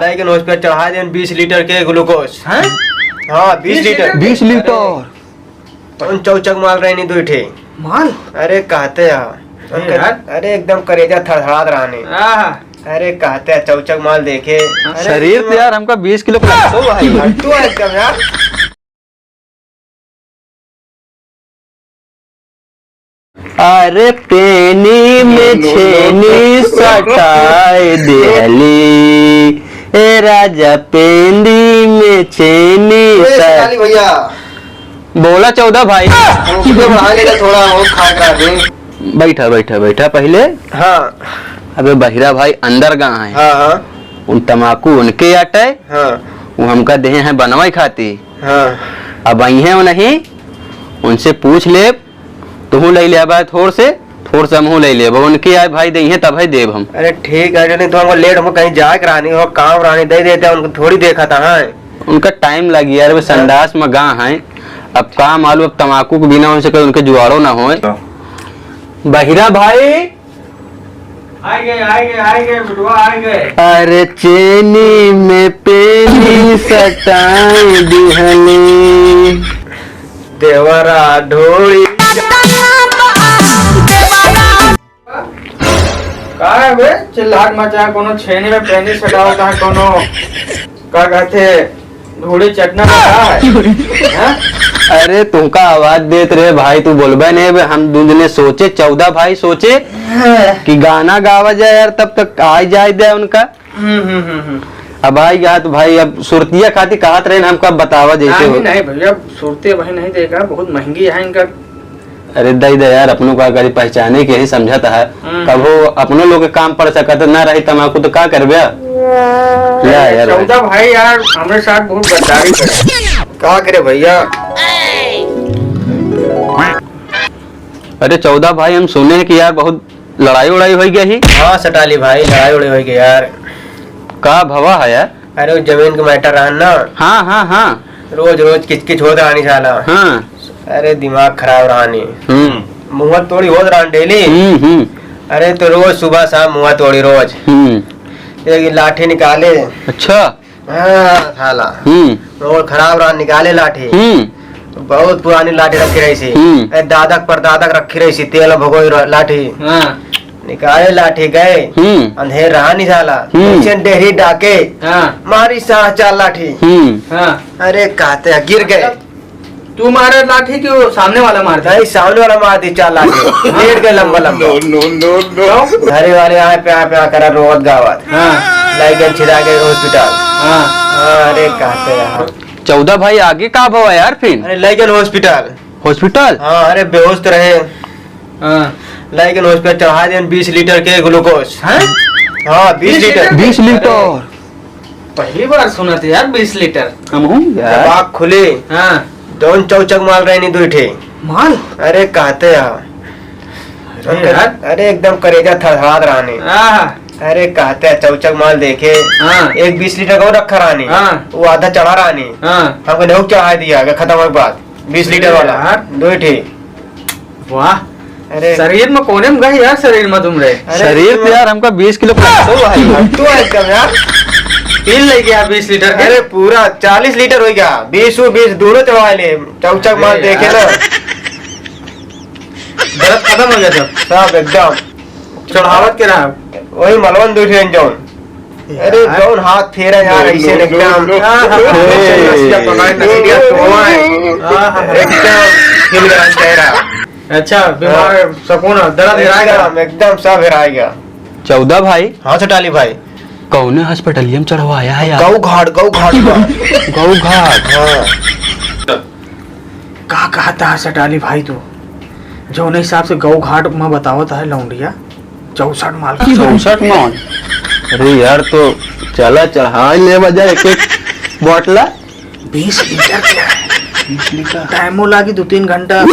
लेकिन उस पर चढ़ा दें 20 लीटर के ग्लूकोज। हाँ 20 लीटर 20 लीटर तो चौचक माल रहे नहीं दूठे माल। अरे कहते अरे एकदम करेजा थरथरात रहने। अरे कहते हैं चौचक माल देखे शरीर तो यार हमका 20 किलो लगता है भाई। हट्टू है एकदम यार। अरे पेनी में छेनी सटाए देली ए राजा पेंदी में छेनी भैया बोला 14 भाई थोड़ा और खा करा दे। बैठा बैठा बैठा पहले। हाँ अबे बहिरा भाई अंदर कहाँ है? हाँ उन तमाकू उनके आटे हाँ वो हमका दे हैं बनवाई खाती। हाँ अब आई है वो नहीं उनसे पूछ ले तुहू ले लिया थोड़ से हमहू ले लिया उनके आए भाई दे तब है देव हम। अरे ठीक है नहीं तो हमको लेट हमको कहीं जाए करानी हो काम रानी दे देते हैं उनको थोड़ी देखा था। हाँ उनका टाइम लग गया वो संडास में गा है। अब काम मालूम अब तमाकू के बिना उनसे कोई उनके जुआरो ना हो। बहिरा भाई आएंगे बिटुआ आएंगे। अरे चेनी में पेनी सटाए दिहली देवरा ढोली का है बे चिल्लाहट मचा कोनो छेनी में पेनी सटा होता है कोनो का कहते धूड़ी चटना का है। अरे तुमका आवाज देत रहे भाई तू बोलबे नहीं। हम दूने सोचे 14 भाई सोचे कि गाना गावा जाए यार तब तक आ जाए दे उनका। अब आई गया तो भाई अब सुरतिया खाती कहत रहे हमको अब बतावा जैसे हो। नहीं भैया सुरती भाई नहीं देगा बहुत महंगी है इनका। अरे दई दे यार अपनों का करी पहचाने के ही समझता है कब हो अपनों लोग काम पड़ सकता ना रही तमाकू तो का करबे यार। 14 भाई यार हमारे साथ बहुत गद्दारी करे। क्या करे भैया। अरे 14 भाई हम सुने कि यार बहुत लड़ाई उड़ाई हो गई ही। हाँ सटाली भाई लड़ाई उड़ाई हो गई यार। का भवा है यार? अरे वो जमीन का मैटर रहा ना। हाँ हाँ हाँ रोज रोज किचकिच होत रहानी साला। हाँ अरे दिमाग खराब रहानी मुँह तोड़ी होत रहा डेली। अरे तो रोज सुबह शाम मुँह तोड़ी रोज एक लाठी निकाले। अच्छा हाँ साला रोज खराब रहा निकाले लाठी। बहुत पुरानी लाठी रखी रही सी दादक पर दादक रखी रही सी तेल में भगोई लाठी। निकाले लाठी गए अंधेर रहा नहीं साला डेहरी डाके मारी साह चार लाठी। अरे कहते गिर गए। तू मारे लाठी की वो सामने वाला मारता है? सामने वाला मार दी 4 लाठी लेट गए लंबा लंबा। घरे वाले आए पे करा रोवत गावत लाई गए छिड़ा गए हॉस्पिटल। अरे कहते यार 14 भाई आगे का भवा यार फिर? अरे लाई गए हॉस्पिटल। हाँ अरे बेहोश तो रहे लेकिन उस पर चढ़ा दें 20 लीटर के ग्लूकोज। हाँ 20 लीटर पहली बार सुना था यार 20 लीटर। आँख खुले दोन चौचक माल रहे नहीं दूठे माल। अरे कहते यार अरे एकदम करेजा थरथरात रहने। अरे कहते हैं चौचक माल देखे एक 20 लीटर का रखा रानी वो आधा चढ़ा रानी हमको नहीं चढ़ा दिया खत्म हो बाद 20 लीटर वाला दूठे। वाह अरे शरीर में कोने में गई यार शरीर में तुम रहे। शरीर तो यार हमका 20 किलो हट्टू है एकदम यार। पील ले गया 20 लीटर के। अरे पूरा 40 लीटर हो गया 20 दोनों चढ़वा ले चौचक माल देखे ना दर्द खत्म हो गया सब एकदम चढ़ावत के रहा वही मलवन दूठे जौन। अरे जौन हाथ फेरा यार ऐसे एकदम अच्छा बीमार सकून दर्द एकदम सब हेराएगा। 14 भाई हाँ सटाली भाई कौने हॉस्पिटलियम चढ़वाया है यार? गौ घाट गौ घाट। का कहता है सटाली भाई तू जो हिसाब से गौ घाट में बतावत है लौंडिया 64 माल। 64 माल? अरे यार तो चला चढ़ा ले बजा एक बोतला 20 लीटर क्या है? 20 लीटर टाइमो लागी 2-3 घंटा।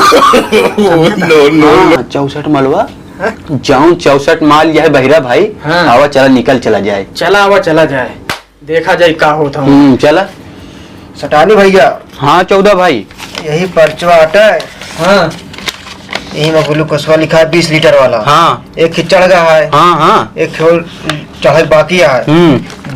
64 मालवा जाऊं 64 माल यह बहिरा भाई। आवा चला निकल चला जाए। चला जाए देखा जाए का होता चला सटानी भैया। हाँ 14 भाई यही पर्चवा हटा है। हाँ यही में ग्लूकोसवा लिखा है 20 लीटर वाला। हाँ एक खिच चढ़ गया है। हाँ हाँ एक चढ़ बाकी है।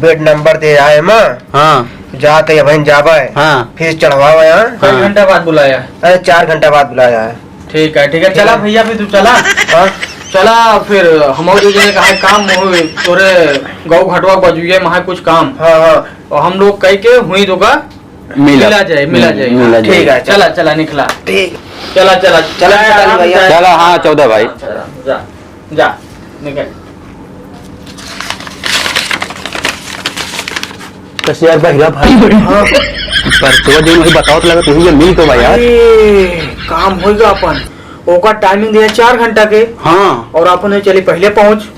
बेड नंबर दे आए माँ। हाँ जाते या बहन जावा है। हाँ फिर चढ़वावा यहाँ। कई घंटा बाद बुलाया? अरे 4 घंटा बाद बुलाया है। ठीक है चला भैया, फिर तू चला। हाँ चला फिर हम जने कहा काम तोरे गौ घटवा बजुए वहाँ कुछ काम। हाँ हाँ और हम लोग कह के हुई तो का मिला जाए। ठीक है चला निकला। ठीक चला भैया। चला। हाँ 14 भाई जा निकल। कैसे यार बहिरा भाई। हाँ पर तो दिन वही बताओ तो लगा तू ये मिल तो भाई यार। काम होगा अपन ओका टाइमिंग दिया 4 घंटा के। हाँ और अपन चली पहले पहुँच।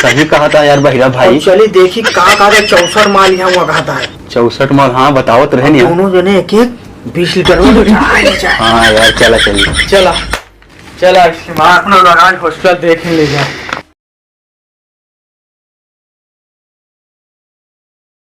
सही कहा था यार बहिरा भाई। चली देखी कहा 64 माल यहाँ हुआ कहा था। 64 माल। हाँ बताओ तो रहे नहीं। दोनों जने एक 20 लीटर हाँ यार चला चलिए। चला अपना हॉस्टल देख ले जा।